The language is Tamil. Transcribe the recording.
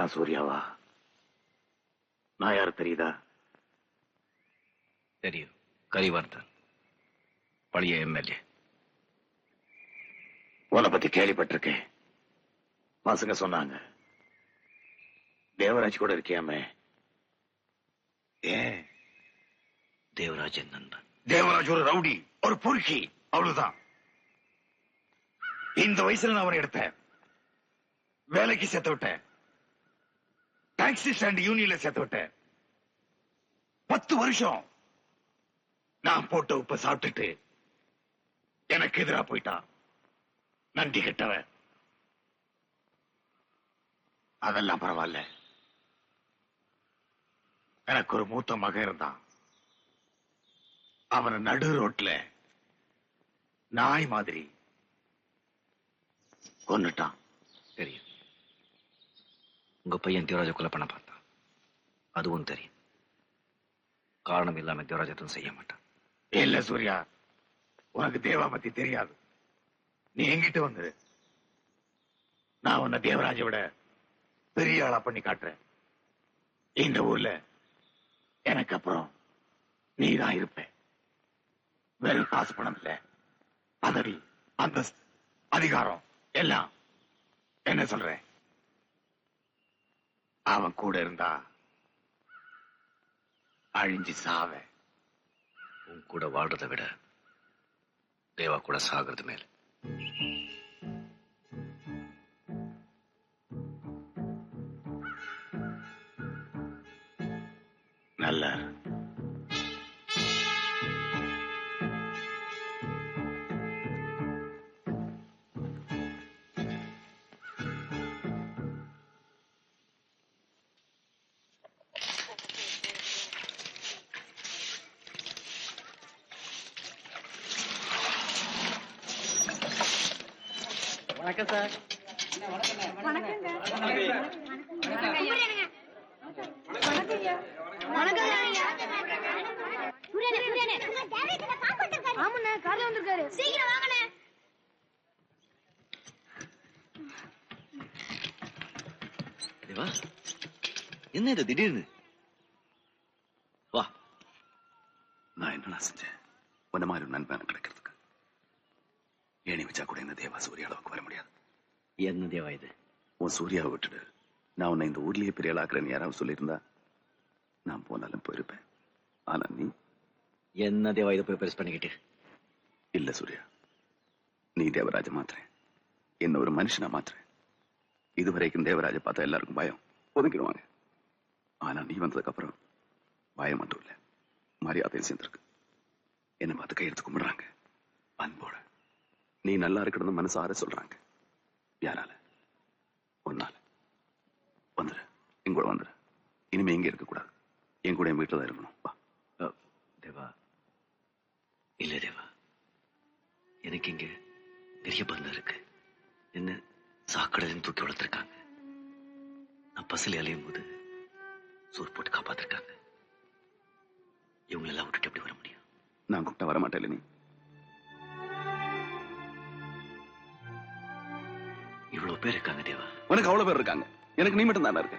நீதான் சூர்யாவா? நான் யாரு தெரியுதா? தெரியும். கரிவர்தன், பழைய எம்எல்ஏ. உன்னை பத்தி கேள்விப்பட்டிருக்கேன். பசங்க சொன்னாங்க. தேவராஜ் கூட இருக்கியாமே. ஏன்? தேவராஜ் என் நண்பன். தேவராஜ் ஒரு ரவுடி, ஒரு பொறுக்கி, அவ்வளவுதான். இந்த வயசுல நான் அவரை எடுத்தேன், வேலைக்கு சேர்த்து விட்டேன், டாக்ஸி ஸ்டாண்ட் யூனியன்ல சேர்த்து விட்டேன். 10 வருஷம் நான் போட்ட உப்ப சாப்பிட்டுட்டு எனக்கு எதிரா போயிட்டான். நன்றி கெட்டவன். அதெல்லாம் பரவாயில்ல. எனக்கு ஒரு மூத்த மகன் இருந்தான். அவனை நடு ரோட்ல நாய் மாதிரி கொன்னுட்டான். தெரியும். உங்க பையன் தேவராஜ கொலை பண்ண பார்த்தான். அதுவும் தெரியும். காரணம் இல்லாம தேவராஜ் எதுவும் செய்ய மாட்டான். இல்ல சூர்யா, உனக்கு தேவா பத்தி தெரியாது. நீ எங்கிட்ட வந்து நான் உன்னை தேவராஜை விட பெரிய ஆளா பண்ணி காட்டுறேன். இந்த ஊர்ல எனக்கு அப்புறம் நீதான் இருப்ப. வெறும் காசு பணம் இல்ல, பதவி, அந்தஸ்து, அதிகாரம் எல்லாம். என்ன சொல்றேன்? அவன் கூட இருந்தா அழிஞ்சு சாவ. உன் கூட வாழ்றதை விட தேவா கூட சாகிறது மேல. நல்ல வணக்கம் சார். தேவா, என்ன இது திடீர்னு? வா. நான் என்ன செஞ்சேன் உன்ன மாதிரி ஒரு நண்பன் கிடைக்கிறதுக்கு? ஏணி வச்சா கூட இந்த தேவா சூர்யா அளவுக்கு வர முடியாது. என்ன தேவா இது? உன் சூர்யாவை விட்டுடு. நான் உன்னை இந்த ஊர்லயே பெரிய ஆளாக்குறேன்னு யாராவது சொல்லியிருந்தா நான் போனாலும் போயிருப்பேன். ஆனா நீ என்ன தேவா இதை போய் பெருசு பண்ணிக்கிட்டு? இல்ல சூர்யா, நீ தேவராஜ மாத்துறேன், என்ன ஒரு மனுஷனா மாத்துறேன். இதுவரைக்கும் தேவராஜ பார்த்தா எல்லாருக்கும் பயம், ஒதுக்கிடுவாங்க. ஆனா நீ வந்ததுக்கு அப்புறம் பயம் மட்டும் இல்ல, மரியாதையும் சேர்ந்திருக்கு. என்னை பார்த்து கையெடுத்து கும்பிடுறாங்க அன்போட. நீ நல்லா இருக்கணும்னு மனசார சொல்றாங்க. யாரால? ஒன்னால. வந்துரு, எங்கூட வந்துரு. இனிமே எங்க இருக்க கூடாது, என் கூட என் வீட்டுல தான் இருக்கணும். வா. தேவா, இல்ல தேவா, எனக்கு இங்க பெரிய பந்தம் இருக்கு. என்ன சாக்கடையில தூக்கி வளர்த்திருக்காங்க. நான் பசில அலையும் போது சோறு போட்டு காப்பாத்திருக்காங்க. இவங்களெல்லாம் விட்டுட்டு எப்படி வர முடியும்? நான் கூப்பிட்டா வர மாட்டேன். நீ இவ்வளவு பேர் இருக்காங்க தேவா. உனக்கு அவ்வளவு பேர் இருக்காங்க, எனக்கு நீ மட்டும் தானே இருக்க.